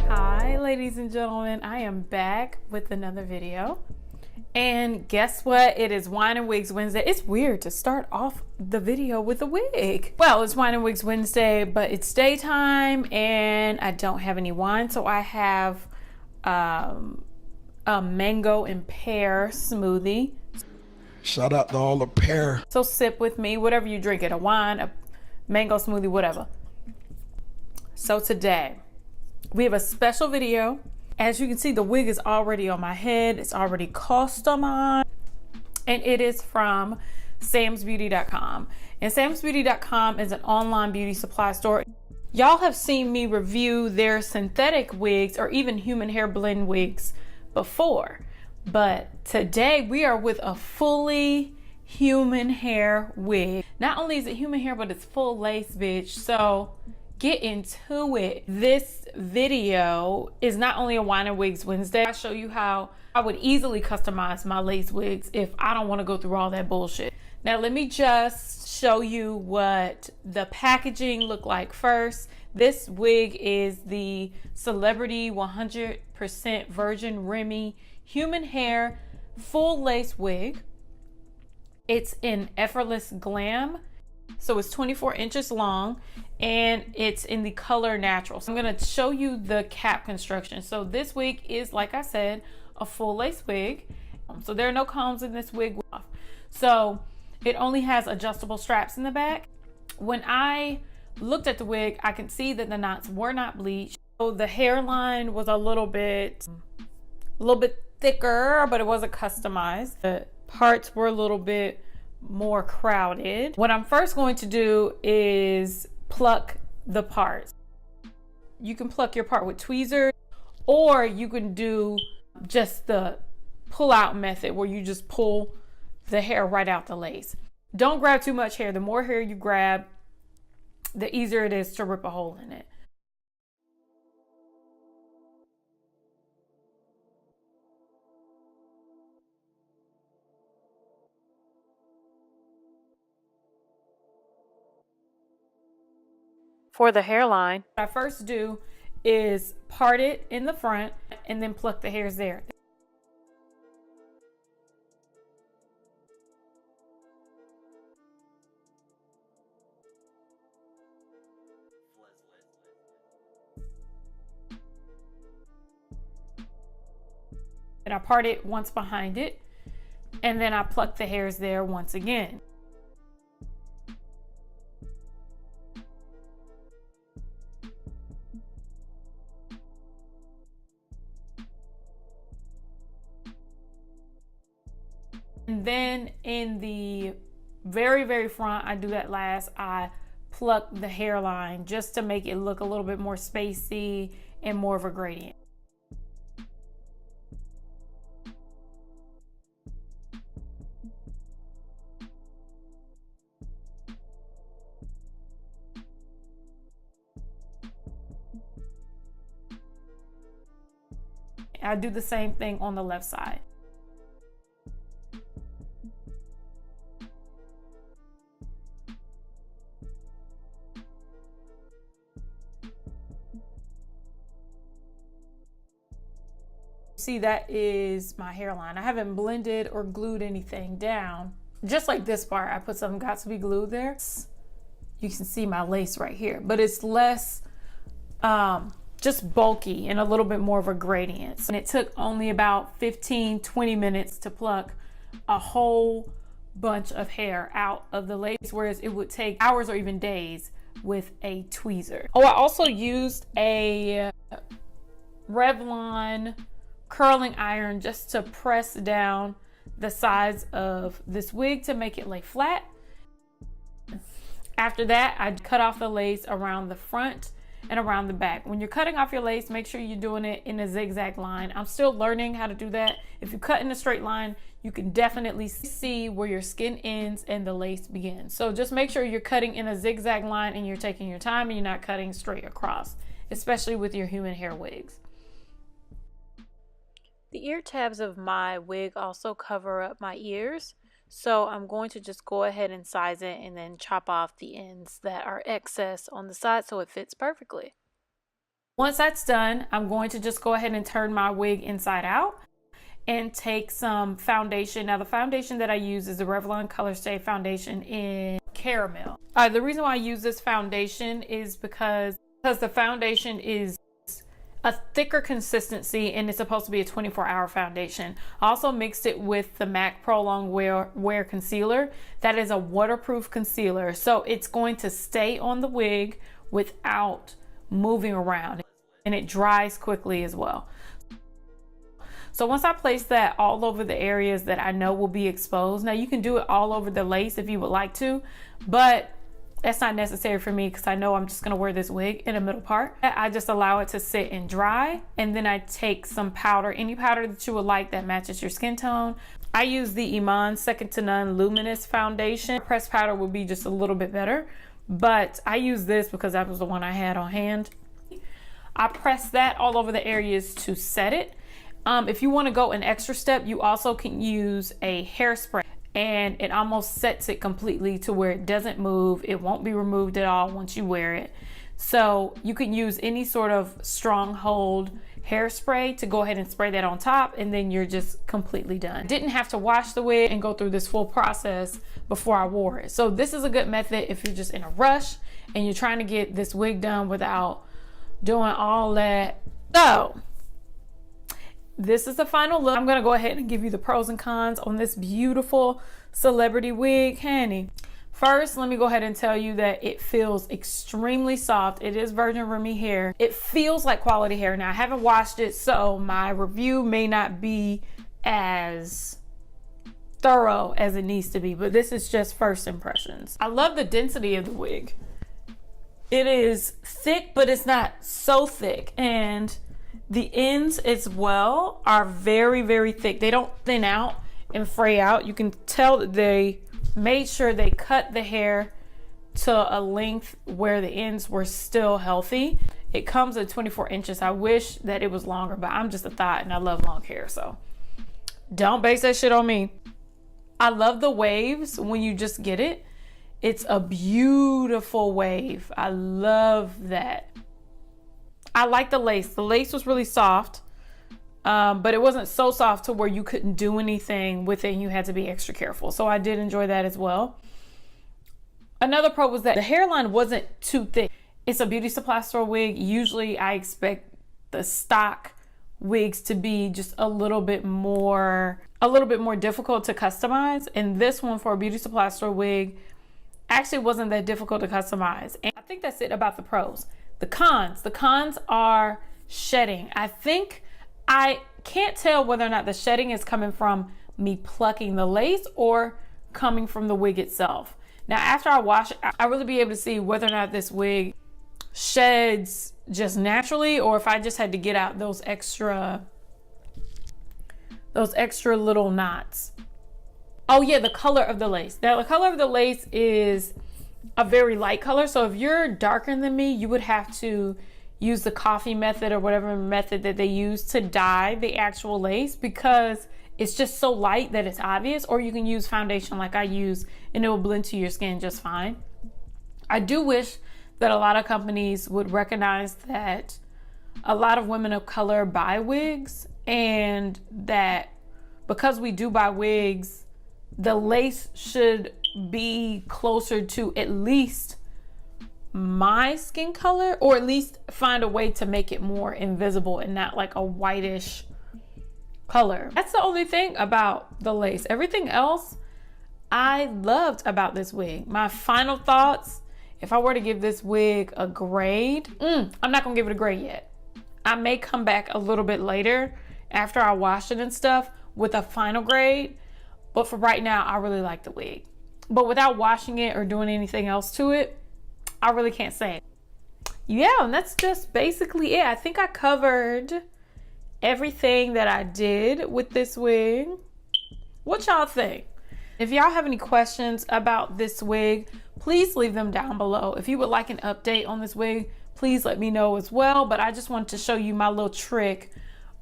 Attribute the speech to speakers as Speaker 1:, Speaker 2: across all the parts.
Speaker 1: Hi ladies and gentlemen, I am back with another video, and guess what? It is Wine and Wigs Wednesday. It's weird to start off the video with a wig. Well, it's Wine and Wigs Wednesday, but it's daytime and I don't have any wine, so I have a mango and pear smoothie.
Speaker 2: Shout out to all the pear.
Speaker 1: So sip with me, whatever you drink it, a wine, a mango smoothie, whatever. So today we have a special video. As you can see, the wig is already on my head. It's already customized, and it is from SamsBeauty.com. And SamsBeauty.com is an online beauty supply store. Y'all have seen me review their synthetic wigs or even human hair blend wigs before, but today we are with a fully human hair wig. Not only is it human hair, but it's full lace, bitch. So get into it. This video is not only a Wine and Wigs Wednesday. I show you how I would easily customize my lace wigs if I don't want to go through all that bullshit. Now let me just show you what the packaging looked like first. This wig is the Celebrity 100% Virgin Remy human hair full lace wig. It's in Effortless Glam. So it's 24 inches long and it's in the color natural. So I'm going to show you the cap construction. So this wig is, like I said, a full lace wig. So there are no combs in this wig. So it only has adjustable straps in the back. When I looked at the wig, I can see that the knots were not bleached. So the hairline was a little bit thicker, but it wasn't customized. The parts were a little bit more crowded. What I'm first going to do is pluck the parts. You can pluck your part with tweezers, or you can do just the pull out method where you just pull the hair right out the lace. Don't grab too much hair. The more hair you grab, the easier it is to rip a hole in it. For the hairline, what I first do is part it in the front and then pluck the hairs there. And I part it once behind it, and then I pluck the hairs there once again. And then in the very front, I do that last. I pluck the hairline just to make it look a little bit more spacey and more of a gradient. I do the same thing on the left side. See, that is my hairline. I haven't blended or glued anything down. Just like this part, I put some got to be glued there. You can see my lace right here, but it's less just bulky and a little bit more of a gradient. And it took only about 15-20 minutes to pluck a whole bunch of hair out of the lace, whereas it would take hours or even days with a tweezer. Oh, I also used a Revlon curling iron just to press down the sides of this wig to make it lay flat. After that, I cut off the lace around the front and around the back. When you're cutting off your lace, make sure you're doing it in a zigzag line. I'm still learning how to do that. If you cut in a straight line, you can definitely see where your skin ends and the lace begins. So just make sure you're cutting in a zigzag line and you're taking your time and you're not cutting straight across, especially with your human hair wigs. The ear tabs of my wig also cover up my ears, so I'm going to just go ahead and size it and then chop off the ends that are excess on the side so it fits perfectly. Once that's done, I'm going to just go ahead and turn my wig inside out and take some foundation. Now the foundation that I use is the Revlon Color Stay foundation in caramel. The reason why I use this foundation is because the foundation is a thicker consistency and it's supposed to be a 24-hour foundation. I also mixed it with the MAC Pro Long Wear Concealer. That is a waterproof concealer, so it's going to stay on the wig without moving around, and it dries quickly as well. So once I place that all over the areas that I know will be exposed, now you can do it all over the lace if you would like to, but that's not necessary for me because I know I'm just going to wear this wig in the middle part. I just allow it to sit and dry, and then I take some powder, any powder that you would like that matches your skin tone. I use the Iman Second to None Luminous Foundation. Pressed powder would be just a little bit better, but I use this because that was the one I had on hand. I press that all over the areas to set it. If you want to go an extra step, you also can use a hairspray, and it almost sets it completely to where it doesn't move. It won't be removed at all once you wear it. So you can use any sort of stronghold hairspray to go ahead and spray that on top, and then you're just completely done. Didn't have to wash the wig and go through this full process before I wore it. So this is a good method if you're just in a rush and you're trying to get this wig done without doing all that. So this is the final look. I'm gonna go ahead and give you the pros and cons on this beautiful celebrity wig, honey. First, let me go ahead and tell you that it feels extremely soft. It is virgin Remy hair. It feels like quality hair. Now, I haven't washed it, so my review may not be as thorough as it needs to be, but this is just first impressions. I love the density of the wig. It is thick, but it's not so thick, and the ends as well are very, very thick. They don't thin out and fray out. You can tell that they made sure they cut the hair to a length where the ends were still healthy. It comes at 24 inches. I wish that it was longer, but I'm just a thought and I love long hair, so don't base that shit on me. I love the waves when you just get it. It's a beautiful wave. I love that. I like the lace. The lace was really soft, but it wasn't so soft to where you couldn't do anything with it and you had to be extra careful. So I did enjoy that as well. Another pro was that the hairline wasn't too thick. It's a beauty supply store wig. Usually I expect the stock wigs to be just a little bit more difficult to customize. And this one for a beauty supply store wig actually wasn't that difficult to customize. And I think that's it about the pros. The cons are shedding. I think I can't tell whether or not the shedding is coming from me plucking the lace or coming from the wig itself. Now, after I wash it, I'll really be able to see whether or not this wig sheds just naturally or if I just had to get out those extra little knots. Oh yeah, the color of the lace. Now, the color of the lace is a very light color, so if you're darker than me, you would have to use the coffee method or whatever method that they use to dye the actual lace because it's just so light that it's obvious, or you can use foundation like I use and it will blend to your skin just fine. I do wish that a lot of companies would recognize that a lot of women of color buy wigs, and that because we do buy wigs, the lace should be closer to at least my skin color, or at least find a way to make it more invisible and not like a whitish color. That's the only thing about the lace. Everything else I loved about this wig. My final thoughts, if I were to give this wig a grade, I'm not gonna give it a grade yet. I may come back a little bit later after I wash it and stuff with a final grade, but for right now, I really like the wig. but without washing it or doing anything else to it, I really can't say. Yeah, and that's just basically it. I think I covered everything that I did with this wig. What y'all think? If y'all have any questions about this wig, please leave them down below. If you would like an update on this wig, please let me know as well. But I just wanted to show you my little trick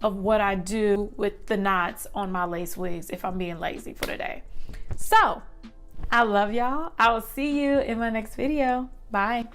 Speaker 1: of what I do with the knots on my lace wigs if I'm being lazy for the day. So, I love y'all. I will see you in my next video. Bye.